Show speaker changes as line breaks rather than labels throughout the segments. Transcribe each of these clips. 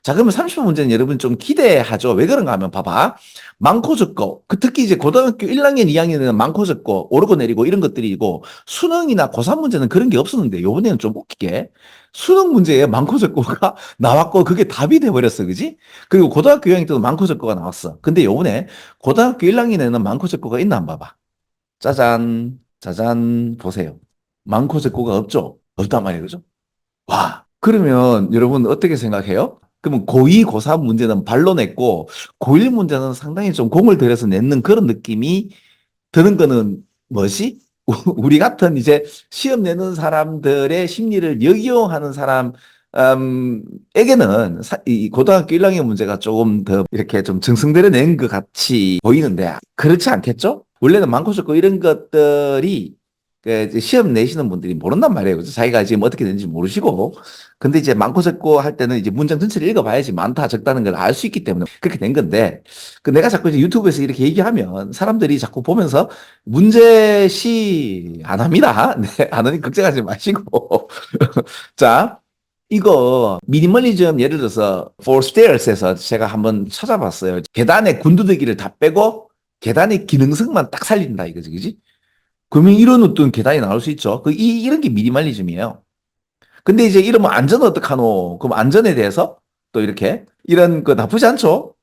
자, 그러면 30번 문제는 여러분 좀 기대하죠. 왜 그런가 하면 봐봐. 많고 적고, 특히 이제 고등학교 1학년, 2학년에는 많고 적고, 오르고 내리고 이런 것들이고, 수능이나 고3 문제는 그런 게 없었는데, 요번에는 좀 웃기게, 수능 문제에 많고 적고가 나왔고, 그게 답이 돼버렸어. 그지? 그리고 고등학교 2학년 때도 많고 적고가 나왔어. 근데 요번에 고등학교 1학년에는 많고 적고가 있나 안 봐봐. 짜잔, 짜잔, 보세요. 많고 적고가 없죠? 없단 말이에요. 그죠? 와, 그러면 여러분 어떻게 생각해요? 그러면 고2, 고3 문제는 발로 냈고, 고1 문제는 상당히 좀 공을 들여서 냈는 그런 느낌이 드는 거는 뭐지? 우리 같은 이제 시험 내는 사람들의 심리를 역이용하는 사람, 에게는 이 고등학교 1학년 문제가 조금 더 이렇게 좀 정성들여 낸 것 같이 보이는데, 그렇지 않겠죠? 원래는 많고 적고 이런 것들이 그 이제 시험 내시는 분들이 모른단 말이에요. 그죠? 자기가 지금 어떻게 되는지 모르시고. 근데 이제 많고 적고 할 때는 이제 문장 전체를 읽어봐야지 많다 적다는 걸 알 수 있기 때문에 그렇게 된 건데, 그 내가 자꾸 이제 유튜브에서 이렇게 얘기하면 사람들이 자꾸 보면서 문제시 안 합니다. 네, 안 하니 걱정하지 마시고. 자, 이거 미니멀리즘 예를 들어서 for stairs에서 제가 한번 찾아봤어요. 계단의 군두더기를 다 빼고 계단의 기능성만 딱 살린다 이거지, 그지? 그러면 이런 어떤 계단이 나올 수 있죠. 이런 게 미니멀리즘이에요. 근데 이제 이러면 안전은 어떡하노? 그럼 안전에 대해서 또 이렇게 이런 거 나쁘지 않죠?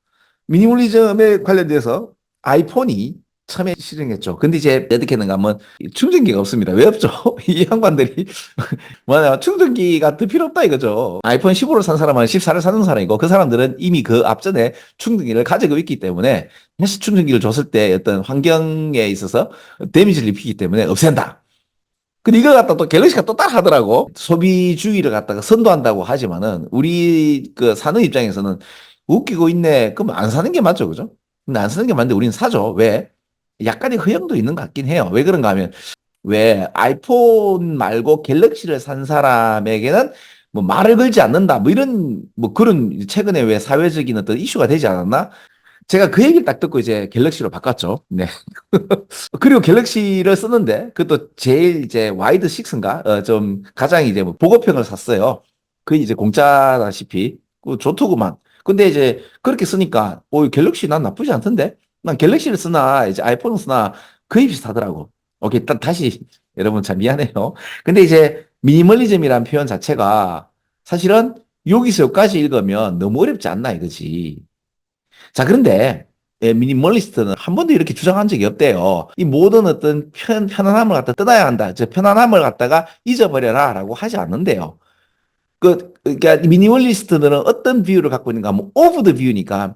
미니멀리즘에 관련돼서 아이폰이 처음에 실행했죠. 근데 이제 어떻게 했는가 하면 충전기가 없습니다. 왜 없죠? 이 양반들이 뭐냐 충전기가 더 필요 없다 이거죠. 아이폰 15를 산 사람은 14를 사는 사람이고 그 사람들은 이미 그 앞전에 충전기를 가지고 있기 때문에 다시 충전기를 줬을 때 어떤 환경에 있어서 데미지를 입히기 때문에 없앤다. 근데 이걸 갖다 또 갤럭시가 또 딱 하더라고. 소비주의를 갖다가 선도한다고 하지만은 우리 그 사는 입장에서는 웃기고 있네. 그럼 안 사는 게 맞죠, 그죠? 근데 안 사는 게 맞는데 우리는 사죠. 왜? 약간의 허영도 있는 것 같긴 해요. 왜 그런가 하면 왜 아이폰 말고 갤럭시를 산 사람에게는 뭐 말을 걸지 않는다. 뭐 이런 뭐 그런 최근에 왜 사회적인 어떤 이슈가 되지 않았나? 제가 그 얘기를 딱 듣고 이제 갤럭시로 바꿨죠. 네. 그리고 갤럭시를 쓰는데 그것도 제일 이제 와이드 6인가 좀 가장 이제 뭐 보급형을 샀어요. 그 이제 공짜다시피 그 좋더구만. 근데 이제 그렇게 쓰니까 갤럭시 난 나쁘지 않던데. 난 갤럭시를 쓰나 이제 아이폰을 쓰나 거의 비슷하더라고. 오케이 다시 여러분 참 미안해요. 근데 이제 미니멀리즘이란 표현 자체가 사실은 여기서 여기까지 읽으면 너무 어렵지 않나 이거지. 자, 그런데 미니멀리스트는 한 번도 이렇게 주장한 적이 없대요. 이 모든 어떤 편안함을 갖다 떠나야 한다. 저 편안함을 갖다가 잊어버려라 라고 하지 않는데요. 그러니까 미니멀리스트들은 어떤 비유를 갖고 있는가 하면 오브 더 비유니까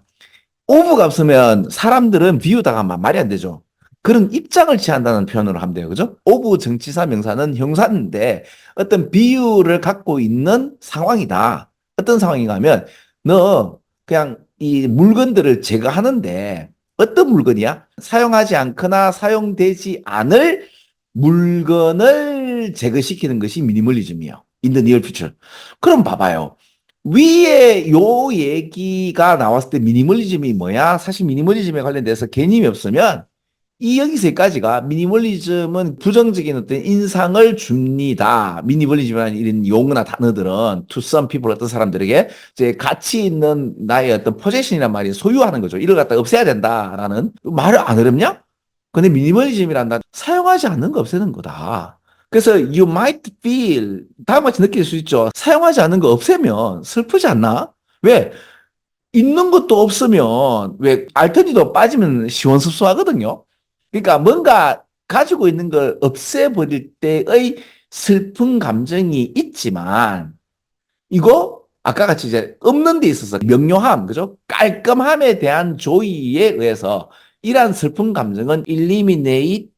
오브가 없으면 사람들은 비유다가 말이 안 되죠. 그런 입장을 취한다는 표현으로 하면 돼요. 그죠? 오브 정치사 명사는 형사인데 어떤 비유를 갖고 있는 상황이다. 어떤 상황인가 하면 너 그냥 이 물건들을 제거하는데 어떤 물건이야? 사용하지 않거나 사용되지 않을 물건을 제거시키는 것이 미니멀리즘이에요. In the near future. 그럼 봐봐요. 위에 요 얘기가 나왔을 때 미니멀리즘이 뭐야? 사실 미니멀리즘에 관련돼서 개념이 없으면 이 여기서까지가 미니멀리즘은 부정적인 어떤 인상을 줍니다. 미니멀리즘이라는 이런 용어나 단어들은 to some people 어떤 사람들에게 이제 가치 있는 나의 어떤 포제션이란 말이 소유하는 거죠. 이걸 갖다 없애야 된다라는 말을 안 어렵냐? 근데 미니멀리즘이란 단 사용하지 않는 거 없애는 거다. 그래서 you might feel 다음과 같이 느낄 수 있죠. 사용하지 않는 거 없애면 슬프지 않나? 왜? 있는 것도 없으면 왜 알턴지도 빠지면 시원섭섭하거든요. 그러니까 뭔가 가지고 있는 걸 없애버릴 때의 슬픈 감정이 있지만 이거 아까 같이 이제 없는 데 있어서 명료함, 그죠? 깔끔함에 대한 조의에 의해서 이러한 슬픈 감정은 eliminate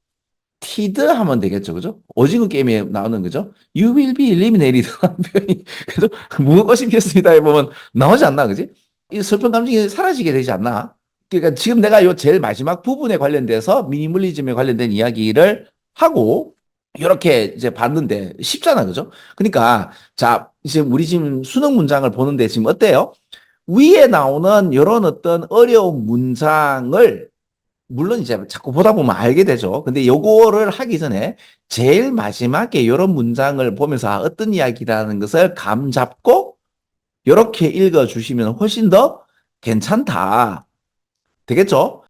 티드 하면 되겠죠, 그죠? 오징어 게임에 나오는 거죠. You will be eliminated 하는 표현이 그래도 무엇것이 피었습니다 해보면 나오지 않나, 그지? 이 슬픈 감정이 사라지게 되지 않나? 그러니까 지금 내가 요 제일 마지막 부분에 관련돼서 미니멀리즘에 관련된 이야기를 하고 이렇게 이제 봤는데 쉽잖아, 그죠? 그러니까 자, 이제 우리 지금 수능 문장을 보는데 지금 어때요? 위에 나오는 이런 어떤 어려운 문장을 물론 이제 자꾸 보다 보면 알게 되죠. 근데 요거를 하기 전에 제일 마지막에 이런 문장을 보면서 어떤 이야기라는 것을 감 잡고 이렇게 읽어주시면 훨씬 더 괜찮다. 되겠죠?